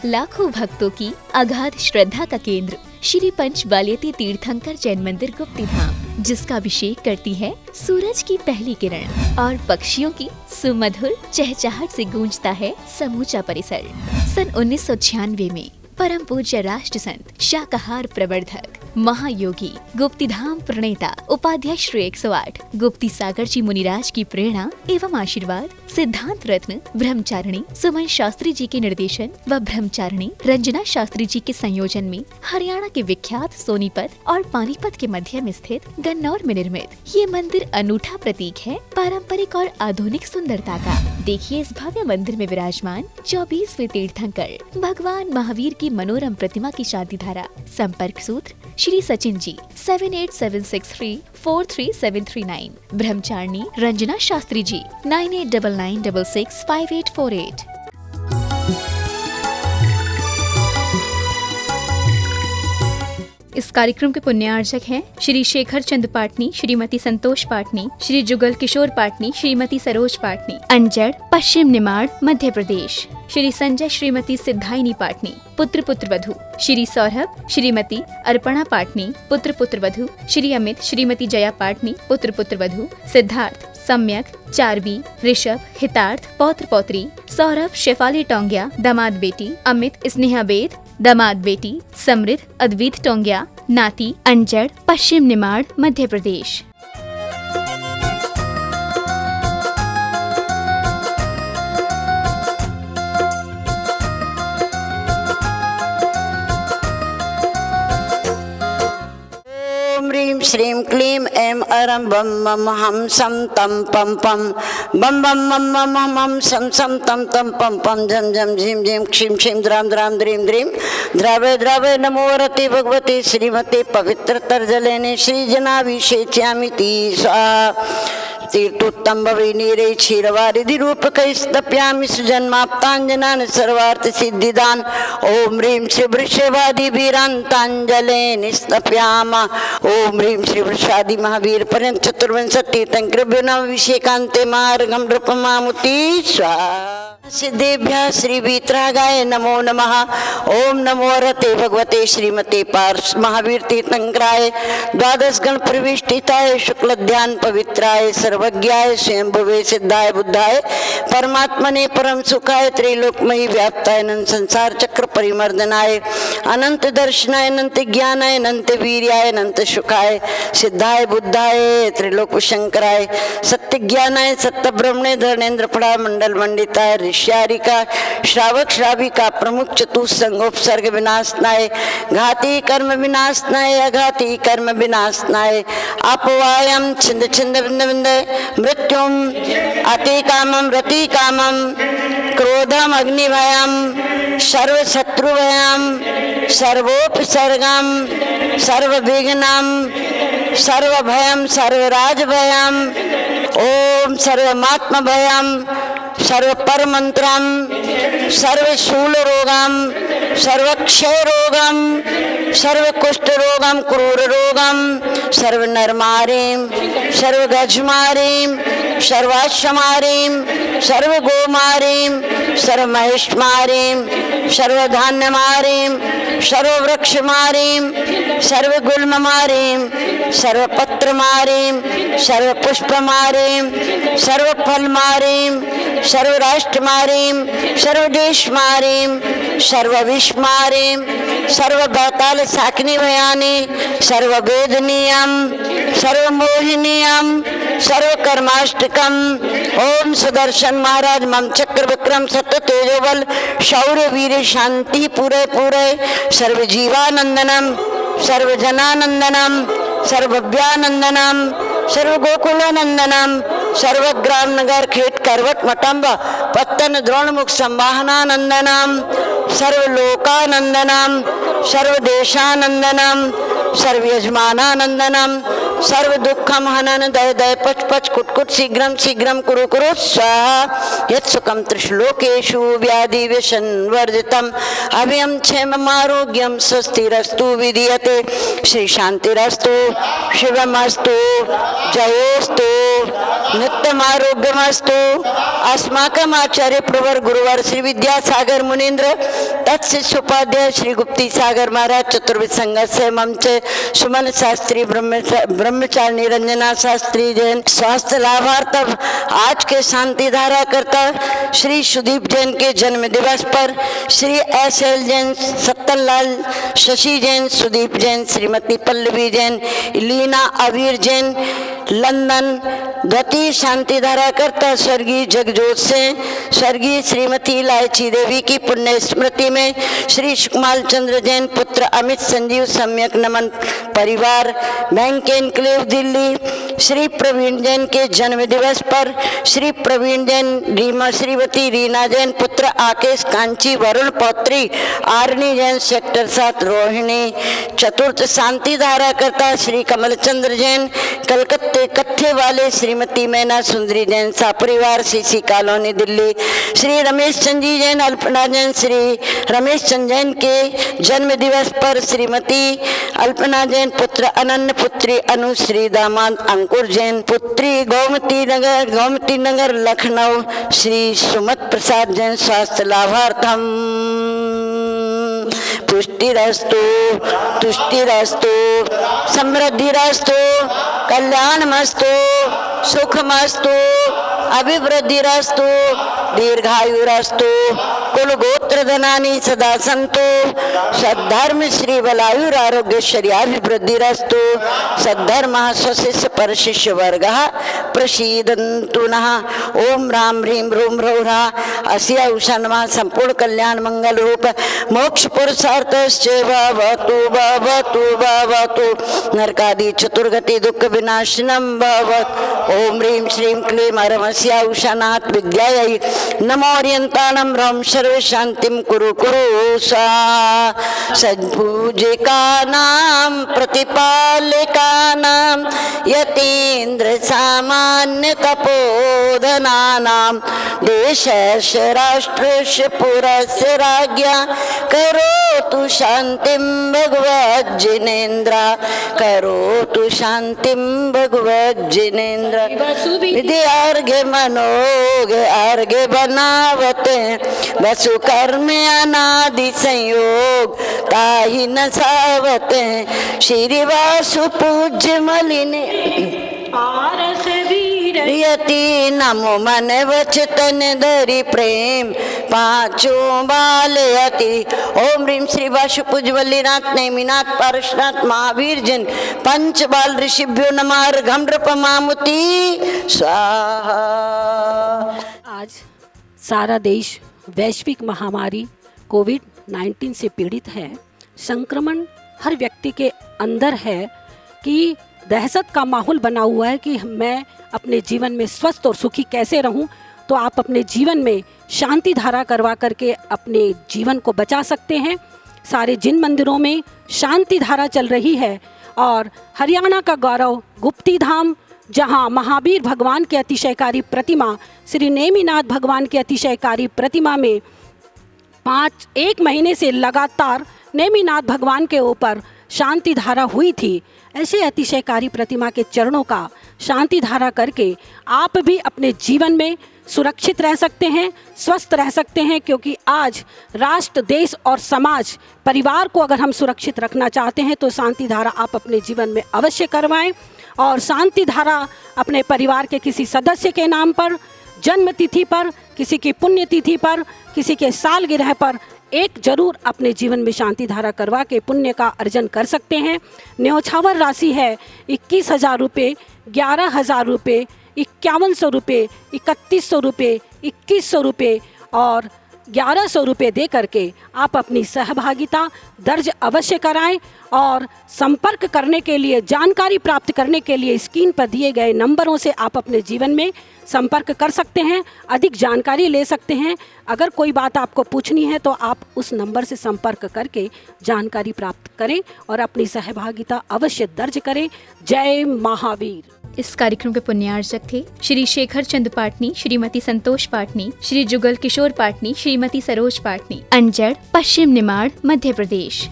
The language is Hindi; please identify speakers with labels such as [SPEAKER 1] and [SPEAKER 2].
[SPEAKER 1] लाखों भक्तों की अगाध श्रद्धा का केंद्र श्री पंचबाल्यती तीर्थंकर जैन मंदिर गुप्ती धाम, जिसका अभिषेक करती है सूरज की पहली किरण और पक्षियों की सुमधुर चहचहाट से गूंजता है समूचा परिसर। सन 1996 में परम पूज्य राष्ट्र संत, शाकाहार प्रवर्धक, महायोगी, गुप्ती धाम प्रणेता, उपाध्यक्ष श्री 108 गुप्ती सागर जी मुनिराज की प्रेरणा एवं आशीर्वाद, सिद्धांत रत्न ब्रह्मचारिणी सुमन शास्त्री जी के निर्देशन व ब्रह्मचारिणी रंजना शास्त्री जी के संयोजन में हरियाणा के विख्यात सोनीपत और पानीपत के मध्य में स्थित गन्नौर में निर्मित ये मंदिर अनूठा प्रतीक है पारंपरिक और आधुनिक सुंदरता का। देखिए इस भव्य मंदिर में विराजमान 24वें तीर्थंकर भगवान महावीर की मनोरम प्रतिमा की शादी धारा। संपर्क सूत्र श्री सचिन जी 7876343739, ब्रह्मचारिणी रंजना शास्त्री जी 9899665848। इस कार्यक्रम के पुण्यार्चक हैं श्री शेखर चंद पाटनी, श्रीमती संतोष पाटनी, श्री जुगल किशोर पाटनी, श्रीमती सरोज पाटनी, अंजड़ पश्चिम निमाड़ मध्य प्रदेश, श्री संजय श्रीमती सिद्धाइनी पाटनी, पुत्र पुत्र वधू, श्री सौरभ श्रीमती अर्पणा पाटनी, पुत्र पुत्र वधू, श्री अमित श्रीमती जया पाटनी, पुत्र पुत्र वधू, सिद्धार्थ सम्यक चारवी, ऋषभ हितार्थ पौत्र पौत्री, सौरभ शेफाली टोंगिया दामाद बेटी, अमित स्नेहा बेद दामाद बेटी, समृद्ध अद्वित टोंगिया नाती, अंजड़ पश्चिम निमाड़ मध्य प्रदेश।
[SPEAKER 2] श्रीं क्लीं ऐं अरं बम मम हम सम तम पम पम बम बम मम मम हम सम सम तम तम पम पम झम झम झीम झीम क्षीम क्षीम द्राम द्राम द्रीम द्रीम द्रावे द्रावे नमो रते भगवते श्रीमते पवित्र तर्जलेने श्रीजनाभिषेच्यामि स्वाहा। तीर्थोत्तम भविनीरे क्षीरवारिधि रूपकैस्तप्यामि सुजन्माप्ताञ्जनान् सर्वार्थ सिद्धिदान। ओम ह्रीं श्री वृषभादि वीरांतांजले निस्तप्याम। ओम ह्रीं श्री वृषादि महावीर पर्यंत चतुर्विंश तीर्थंकरेभ्यो नमः मार्गं नृपमामुति स्वाहा। सिद्धेभ्यः श्री वीतरागाय नमो नमः। ओम नमो रते भगवते श्रीमते पार्श महावीर तीर्थंकराय द्वादश गण प्रविष्टिताय शुक्ल ध्यान पवित्राय सर्वज्ञाय स्वयंभुवे सिद्धाय बुद्धाय परमात्मने परम सुखाय त्रिलोकमयी व्याप्ताय अनंत संसार चक्र परिमर्दनाय अनंत दर्शनाय अनंत ज्ञानाय अनंत वीर्याय अनंत सुखाय सिद्धाय बुद्धाय त्रिलोक शंकराय सत्य ज्ञानाय सत्य ब्रह्मणे धर्मेंद्र पड़ा मंडल मंडिताय ऋष्यारिका श्रावक श्राविका प्रमुख चतुस्संगोपसर्ग विनाशनाय घाती कर्म विनाशनाय अघाती कर्म विनाशनाय अपवायम छिंद छिंद बिंद बिंद मृत्युम अति कामम रति कामम क्रोधम अग्निभयम सर्व शत्रुभयम सर्वोपसर्गम सर्वविघ्नम सर्वभयम सर्वराजभयम ओम सर्वमात्म भयम सर्वपरमंत्रम सर्वशूल रोगम सर्वक्षय रोगम सर्वकुष्ठ रोगम क्रूर रोगम सर्वनरमारीम सर्वगजमारीम सर्वाश्वमारीम सर्वगोमारीम सर्वमहेशमारीम सर्वधान्यमारीम सर्ववृक्षमारीम सर्वगुल्ममारीम सर्वपत्रमारीम सर्वपुष्पमारीम सर्वफलमारीम सर्वराष्ट्रमारीम सर्वदेशमारीम सर्वविश्वमारीम सर्वभकाल साकिनी भयानी सर्ववेदनीयम सर्वमोहिनीयम सर्वकर्माष्टकम। ओम सुदर्शन महाराज मम चक्र विक्रम सत्य तेजोबल शौर्य वीर शांति पूरे पूरे सर्वजीवानंदनम सर्वजनानंदनम सर्वव्यानंदनम सर्वगोकुलानंदनम सर्वग्राम नगर खेत करवट मटम्ब पत्तन द्रोणमुख संवाहनानंदनम सर्वलोकानंदनम सर्वदेशानंदनम सर्वयजमानानंदनम सर्व दुःखम हनन दय दय पच पच कुट कुट शीघ्रम शीघ्रम कुरु कुरु स्वाहा यत् सुखम त्रिश्लोकेषु व्याधि व्यसन वर्जितम अभयम क्षेमम आरोग्यम स्वस्तिरस्तु विधीयते श्री शांतिरस्तु शिवमस्तु जयोस्तु नित्यम आरोग्यमस्तु अस्माकम आचार्य प्रवर गुरुवर श्री विद्यासागर मुनीन्द्र तत्शिष्य उपाध्याय श्री गुप्ती सागर महाराज चतुर्विद संघ से ममचे सुमन शास्त्री ब्रह्मचारी निरंजना शास्त्री जैन स्वास्थ्य लाभार्थ आज के शांति धारा करता श्री सुदीप जैन के जन्म दिवस पर श्री एस.एल. जैन, सत्तरलाल शशि जैन, सुदीप जैन, श्रीमती पल्लवी जैन, लीना अवीर जैन, लंदन द्वितीय शांति धारा करता स्वर्गीय जगजोत से स्वर्गीय श्रीमती इलायची देवी की पुण्य स्मृति में श्री सुकुमाल चंद्र जैन पुत्र अमित संजीव सम्यक नमन परिवार बैंक एनक्लेव दिल्ली श्री प्रवीण जैन के जन्म दिवस पर श्री प्रवीण जैन श्रीमती रीना जैन पुत्र आकेश कांची वरुण पौत्री आरनी जैन सेक्टर 7 रोहिणी चतुर्थ शांति धारा करता श्री कमलचंद्र जैन कलकत्ते कत्थे वाले श्रीमती मैना सुंदरी जैन सा परिवार सीसी कॉलोनी दिल्ली श्री रमेश चंद जी जैन अल्पना जैन श्री रमेश चंद जैन के जन्म दिवस पर श्रीमती अल्पना जैन पुत्र अनन्य पुत्री अनुश्री दामाद अंकुर जैन पुत्री गोमती नगर लखनऊ श्री सुमत प्रसाद जैन स्वास्थ्य लाभार्थम पुष्टिरस्तु तुष्टिरस्तु समृद्धिरस्तु कल्याणमस्तु सुखमस्तु अभिवृद्धिरस्तु दीर्घायुरस्तु कुल गोत्र धनानि सदा सन्तु सद्धर्म श्री बलायुर आरोग्यश्वर्याभिवृद्धिरस्तु सद्धर्म स्वशिष्य परशिष्य वर्ग प्रसीदन्तु नः ओम राम ह्रीं रूम रौरा अस्या उषा संपूर्ण कल्याण मंगल रूप मोक्ष पुरुषार्थश्चैव भवतु भवतु भवतु नरकादि चतुर्गति दुःख विनाशनम भवत् ओम ह्रीं श्रीं क्लीं अरमस्या उषानाथ विद्यायै नमोऽर्यन्तानं ह्रौं सर्व शांतिं कुरु कुरु स्वाहा सद्पूजिकानां प्रतिपालिकानां यतीन्द्र सामान्य तपोधनानां देशस्य राष्ट्रस्य पुरस्य राज्ञा करोतु शांतिं भगवज्जिनेन्द्र करोतु शांतिं भगवज्जिनेन्द्र विधि अर्घ्य मनोगे अर्घ्य बनावते वसु कर्म अनादि संयोग ताहि न सावते श्री वासु पूज्य मलिने
[SPEAKER 3] आरस वीर
[SPEAKER 2] यति नमो मन वचतन धरि प्रेम पांचों बाल यति ओम ह्रीं श्री वासु पूज्यवल्लीनाथ नेमिनाथ पारशनाथ महावीर जन पंच बाल ऋषिभ्यो नमः अर्घं नृपमामुति स्वाहा।
[SPEAKER 3] आज सारा देश वैश्विक महामारी कोविड-19 से पीड़ित है। संक्रमण हर व्यक्ति के अंदर है कि दहशत का माहौल बना हुआ है कि मैं अपने जीवन में स्वस्थ और सुखी कैसे रहूं। तो आप अपने जीवन में शांति धारा करवा करके अपने जीवन को बचा सकते हैं। सारे जिन मंदिरों में शांति धारा चल रही है और हरियाणा का गौरव गुप्ती धाम, जहां महावीर भगवान के अतिशयकारी प्रतिमा श्री नेमिनाथ भगवान के अतिशयकारी प्रतिमा में 1 महीने से लगातार नेमिनाथ भगवान के ऊपर शांति धारा हुई थी। ऐसे अतिशयकारी प्रतिमा के चरणों का शांति धारा करके आप भी अपने जीवन में सुरक्षित रह सकते हैं, स्वस्थ रह सकते हैं, क्योंकि आज राष्ट्र, देश और समाज, परिवार को अगर हम सुरक्षित रखना चाहते हैं तो शांति धारा आप अपने जीवन में अवश्य करवाएं। और शांति धारा अपने परिवार के किसी सदस्य के नाम पर, जन्म तिथि पर, किसी की पुण्य तिथि पर, किसी के सालगिरह पर एक जरूर अपने जीवन में शांति धारा करवा के पुण्य का अर्जन कर सकते हैं। न्यौछावर राशि है 21,000 रुपये, 11,000 रुपये, 5100 रुपये, 3100 रुपये, 2100 रुपये और 1100 रुपये दे करके आप अपनी सहभागिता दर्ज अवश्य कराएं और संपर्क करने के लिए, जानकारी प्राप्त करने के लिए स्क्रीन पर दिए गए नंबरों से आप अपने जीवन में संपर्क कर सकते हैं, अधिक जानकारी ले सकते हैं। अगर कोई बात आपको पूछनी है तो आप उस नंबर से संपर्क करके जानकारी प्राप्त करें और अपनी सहभागिता अवश्य दर्ज करें। जय महावीर।
[SPEAKER 1] इस कार्यक्रम के पुण्यार्चक थे श्री शेखर चंद पाटनी, श्रीमती संतोष पाटनी, श्री जुगल किशोर पाटनी, श्रीमती सरोज पाटनी, अंजड़, पश्चिम निमाड़, मध्य प्रदेश।